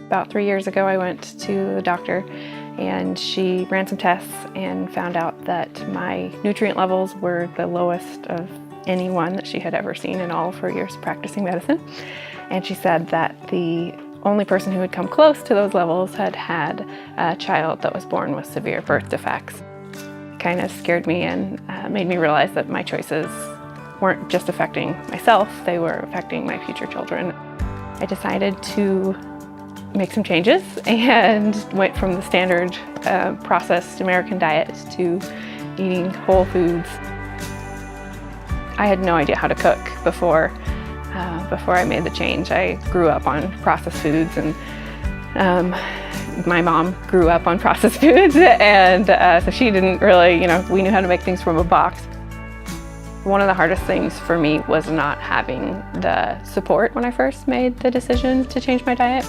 About 3 years ago, I went to the doctor and she ran some tests and found out that my nutrient levels were the lowest of anyone that she had ever seen in all of her years practicing medicine. And she said that the only person who had come close to those levels had had a child that was born with severe birth defects. It kind of scared me and made me realize that my choices weren't just affecting myself, they were affecting my future children. I decided to make some changes and went from the standard processed American diet to eating whole foods. I had no idea how to cook before I made the change. I grew up on processed foods, and my mom grew up on processed foods, and so she didn't really, we knew how to make things from a box. One of the hardest things for me was not having the support when I first made the decision to change my diet.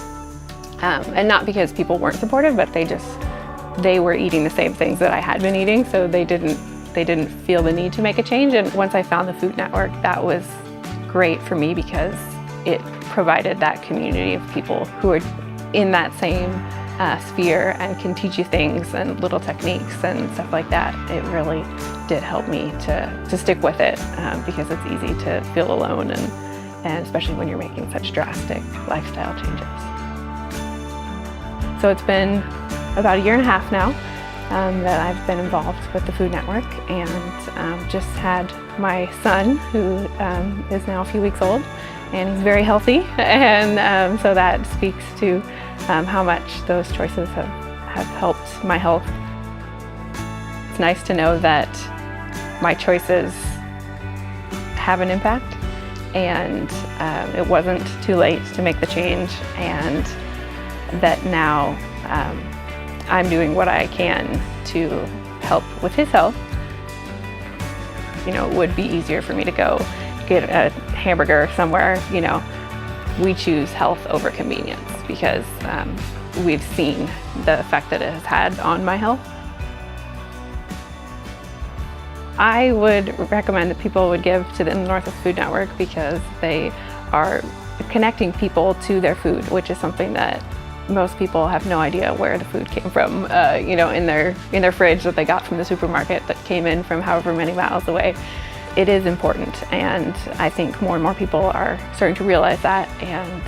And not because people weren't supportive, but they were eating the same things that I had been eating, so they didn't feel the need to make a change. And once I found the Food Network, that was great for me because it provided that community of people who are in that same sphere and can teach you things and little techniques and stuff like that. It really did help me to stick with it because it's easy to feel alone, and especially when you're making such drastic lifestyle changes. So it's been about 1.5 years now that I've been involved with the Food Network, and just had my son, who is now a few weeks old, and he's very healthy, and so that speaks to how much those choices have helped my health. It's nice to know that my choices have an impact, and it wasn't too late to make the change, and that now I'm doing what I can to help with his health. It would be easier for me to go get a hamburger somewhere. We choose health over convenience because we've seen the effect that it has had on my health. I would recommend that people would give to the Northwest Food Network because they are connecting people to their food, which is something that most people have no idea where the food came from, in their fridge that they got from the supermarket that came in from however many miles away. It is important, and I think more and more people are starting to realize that, and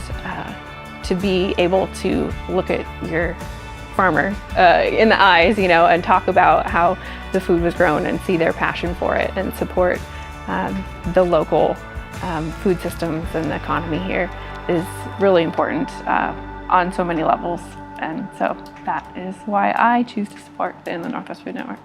to be able to look at your farmer in the eyes, and talk about how the food was grown and see their passion for it and support the local food systems and the economy here is really important on so many levels. And so that is why I choose to support the Northwest Food Network.